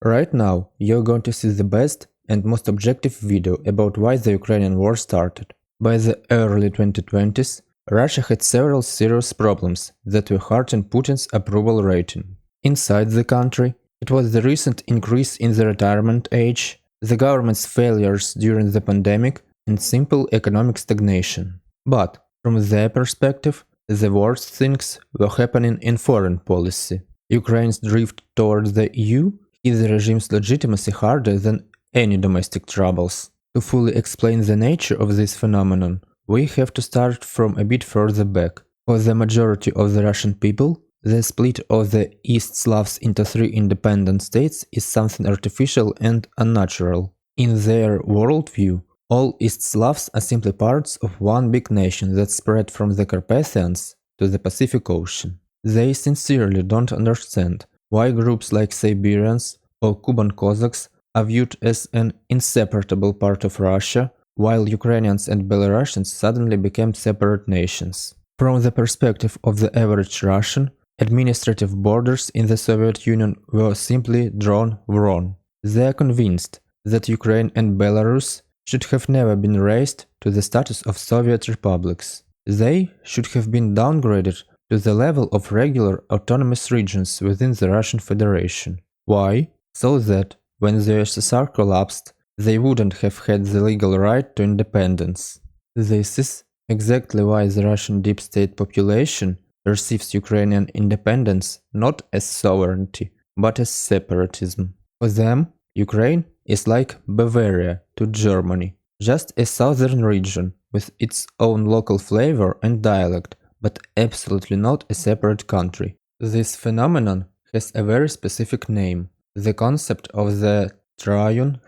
Right now, you're going to see the best and most objective video about why the Ukrainian war started. By the early 2020s, Russia had several serious problems that were hurting Putin's approval rating. Inside the country, it was the recent increase in the retirement age, the government's failures during the pandemic, and simple economic stagnation. But, from their perspective, the worst things were happening in foreign policy. Ukraine's drift towards the EU hit the regime's legitimacy harder than any domestic troubles. To fully explain the nature of this phenomenon, we have to start from a bit further back. For the majority of the Russian people, the split of the East Slavs into three independent states is something artificial and unnatural. In their worldview, all East Slavs are simply parts of one big nation that spread from the Carpathians to the Pacific Ocean. They sincerely don't understand why groups like Siberians or Kuban Cossacks are viewed as an inseparable part of Russia, while Ukrainians and Belarusians suddenly became separate nations. From the perspective of the average Russian, administrative borders in the Soviet Union were simply drawn wrong. They are convinced that Ukraine and Belarus should have never been raised to the status of Soviet republics. They should have been downgraded to the level of regular autonomous regions within the Russian Federation. Why? So that, when the USSR collapsed, they wouldn't have had the legal right to independence. This is exactly why the Russian deep state population perceives Ukrainian independence not as sovereignty, but as separatism. For them, Ukraine is like Bavaria to Germany, just a southern region with its own local flavor and dialect, but absolutely not a separate country. This phenomenon has a very specific name, the concept of the Triune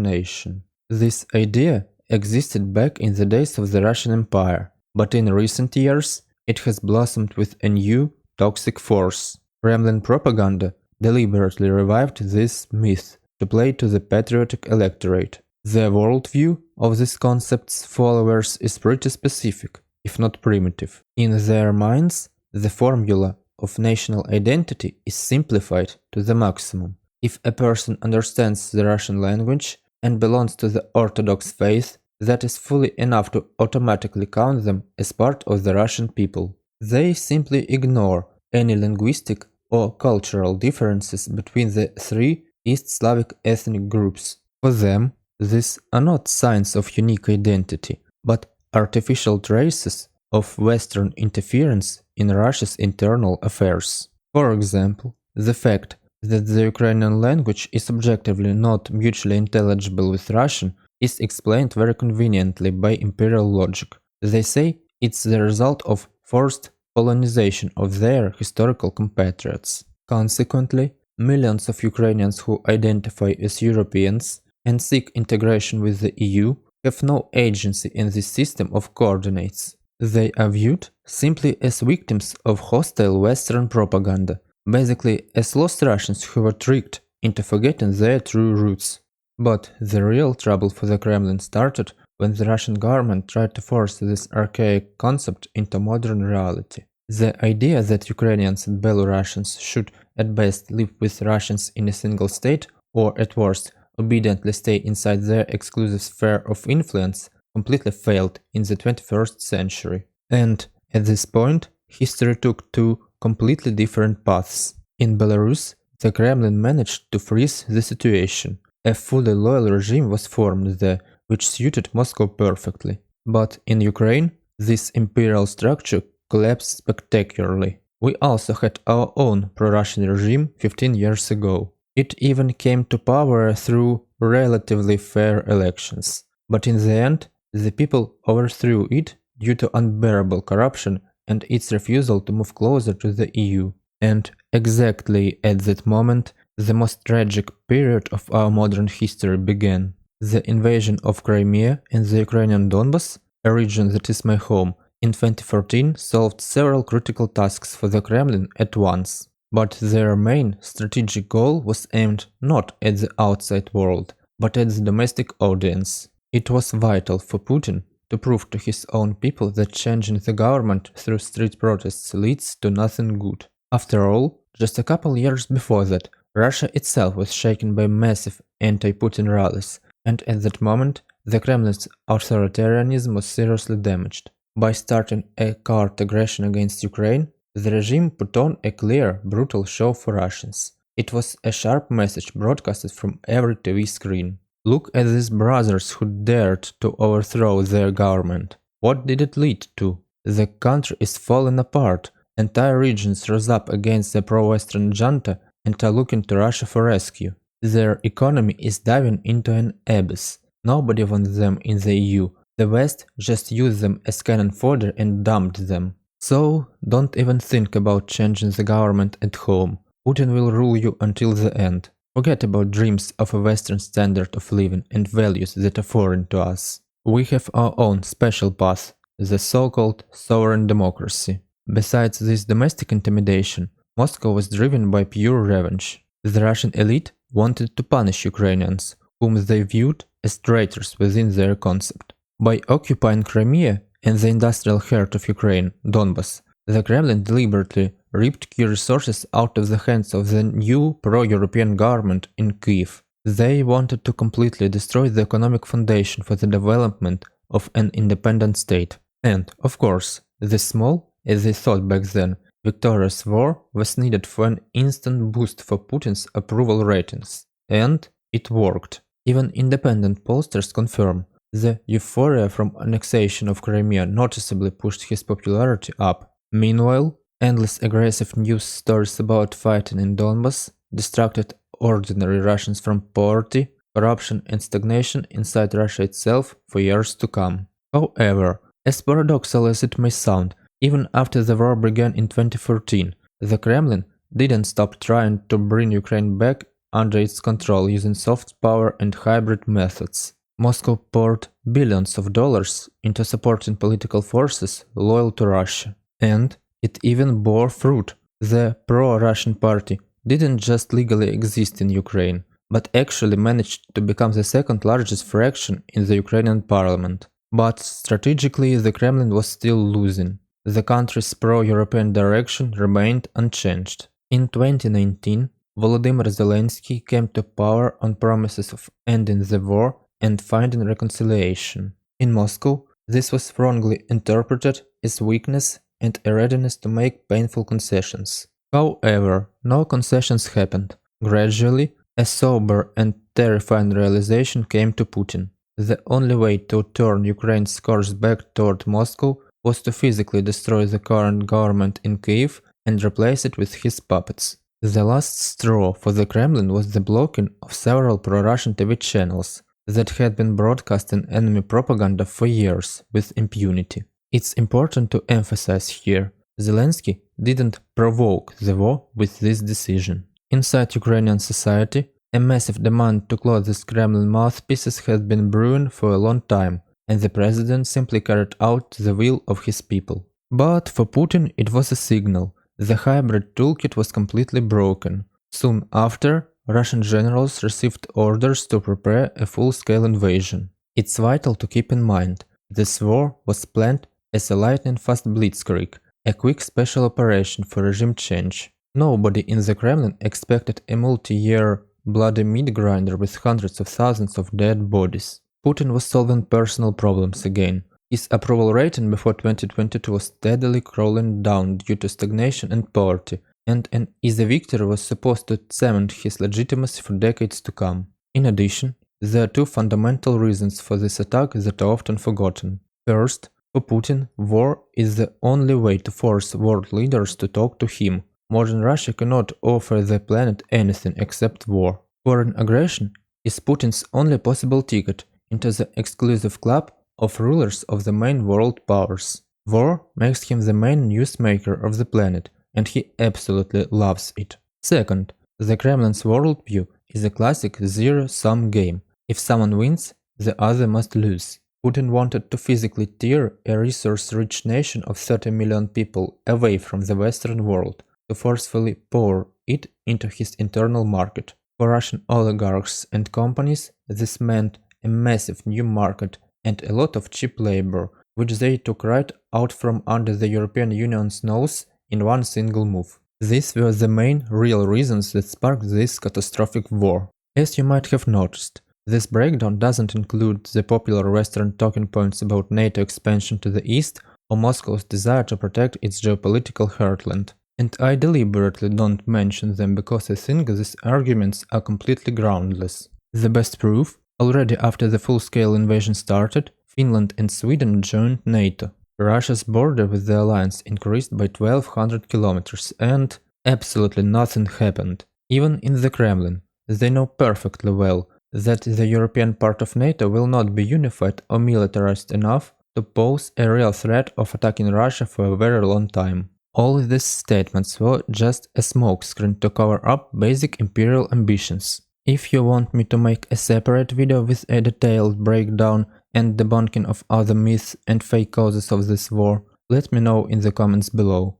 Nation. This idea existed back in the days of the Russian Empire, but in recent years it has blossomed with a new, toxic force. Kremlin propaganda deliberately revived this myth to play to the patriotic electorate. The worldview of this concept's followers is pretty specific, if not primitive. In their minds, the formula of national identity is simplified to the maximum. If a person understands the Russian language and belongs to the Orthodox faith, that is fully enough to automatically count them as part of the Russian people. They simply ignore any linguistic or cultural differences between the three East Slavic ethnic groups. For them, these are not signs of unique identity, but artificial traces of Western interference in Russia's internal affairs. For example, the fact that the Ukrainian language is objectively not mutually intelligible with Russian is explained very conveniently by imperial logic. They say it's the result of forced colonization of their historical compatriots. Consequently, millions of Ukrainians who identify as Europeans and seek integration with the EU have no agency in this system of coordinates. They are viewed simply as victims of hostile Western propaganda, basically as lost Russians who were tricked into forgetting their true roots. But the real trouble for the Kremlin started when the Russian government tried to force this archaic concept into modern reality. The idea that Ukrainians and Belarusians should at best live with Russians in a single state, or at worst obediently stay inside their exclusive sphere of influence, completely failed in the 21st century. And at this point, history took two completely different paths. In Belarus, the Kremlin managed to freeze the situation. A fully loyal regime was formed there, which suited Moscow perfectly. But in Ukraine, this imperial structure collapsed spectacularly. We also had our own pro-Russian regime 15 years ago. It even came to power through relatively fair elections. But in the end, the people overthrew it due to unbearable corruption and its refusal to move closer to the EU. And exactly at that moment, the most tragic period of our modern history began. The invasion of Crimea and the Ukrainian Donbas, a region that is my home, in 2014 solved several critical tasks for the Kremlin at once. But their main strategic goal was aimed not at the outside world, but at the domestic audience. It was vital for Putin to prove to his own people that changing the government through street protests leads to nothing good. After all, just a couple years before that, Russia itself was shaken by massive anti-Putin rallies, and at that moment, the Kremlin's authoritarianism was seriously damaged. By starting a covert aggression against Ukraine, the regime put on a clear, brutal show for Russians. It was a sharp message broadcasted from every TV screen. Look at these brothers who dared to overthrow their government. What did it lead to? The country is falling apart. Entire regions rose up against the pro-Western junta and are looking to Russia for rescue. Their economy is diving into an abyss. Nobody wants them in the EU. The West just used them as cannon fodder and dumped them. So, don't even think about changing the government at home. Putin will rule you until the end. Forget about dreams of a Western standard of living and values that are foreign to us. We have our own special path, the so-called sovereign democracy. Besides this domestic intimidation, Moscow was driven by pure revenge. The Russian elite wanted to punish Ukrainians, whom they viewed as traitors within their concept. By occupying Crimea and the industrial heart of Ukraine, Donbas, the Kremlin deliberately ripped key resources out of the hands of the new pro-European government in Kyiv. They wanted to completely destroy the economic foundation for the development of an independent state. And, of course, this small, as they thought back then, victorious war was needed for an instant boost for Putin's approval ratings. And it worked. Even independent pollsters confirm the euphoria from annexation of Crimea noticeably pushed his popularity up. Meanwhile, endless aggressive news stories about fighting in Donbas distracted ordinary Russians from poverty, corruption and stagnation inside Russia itself for years to come. However, as paradoxical as it may sound, even after the war began in 2014, the Kremlin didn't stop trying to bring Ukraine back under its control using soft power and hybrid methods. Moscow poured billions of dollars into supporting political forces loyal to Russia. And it even bore fruit. The pro-Russian party didn't just legally exist in Ukraine, but actually managed to become the second largest fraction in the Ukrainian parliament. But strategically, the Kremlin was still losing. The country's pro-European direction remained unchanged. In 2019, Volodymyr Zelensky came to power on promises of ending the war and finding reconciliation. In Moscow, this was wrongly interpreted as weakness and a readiness to make painful concessions. However, no concessions happened. Gradually, a sober and terrifying realization came to Putin. The only way to turn Ukraine's course back toward Moscow was to physically destroy the current government in Kyiv and replace it with his puppets. The last straw for the Kremlin was the blocking of several pro-Russian TV channels that had been broadcasting enemy propaganda for years with impunity. It's important to emphasize here, Zelensky didn't provoke the war with this decision. Inside Ukrainian society, a massive demand to close these Kremlin mouthpieces had been brewing for a long time, and the president simply carried out the will of his people. But for Putin it was a signal. The hybrid toolkit was completely broken. Soon after, Russian generals received orders to prepare a full-scale invasion. It's vital to keep in mind, this war was planned as a lightning-fast blitzkrieg, a quick special operation for regime change. Nobody in the Kremlin expected a multi-year bloody meat grinder with hundreds of thousands of dead bodies. Putin was solving personal problems again. His approval rating before 2022 was steadily crawling down due to stagnation and poverty, and an easy victory was supposed to cement his legitimacy for decades to come. In addition, there are two fundamental reasons for this attack that are often forgotten. First, for Putin, war is the only way to force world leaders to talk to him. Modern Russia cannot offer the planet anything except war. Foreign aggression is Putin's only possible ticket into the exclusive club of rulers of the main world powers. War makes him the main newsmaker of the planet, and he absolutely loves it. Second, the Kremlin's worldview is a classic zero-sum game. If someone wins, the other must lose. Putin wanted to physically tear a resource-rich nation of 30 million people away from the Western world, to forcefully pour it into his internal market. For Russian oligarchs and companies, this meant a massive new market and a lot of cheap labor, which they took right out from under the European Union's nose in one single move. These were the main, real reasons that sparked this catastrophic war. As you might have noticed, this breakdown doesn't include the popular Western talking points about NATO expansion to the east or Moscow's desire to protect its geopolitical heartland. And I deliberately don't mention them because I think these arguments are completely groundless. The best proof? Already after the full-scale invasion started, Finland and Sweden joined NATO. Russia's border with the alliance increased by 1200 kilometers and absolutely nothing happened. Even in the Kremlin, they know perfectly well that the European part of NATO will not be unified or militarized enough to pose a real threat of attacking Russia for a very long time. All these statements were just a smokescreen to cover up basic imperial ambitions. If you want me to make a separate video with a detailed breakdown and debunking of other myths and fake causes of this war, let me know in the comments below.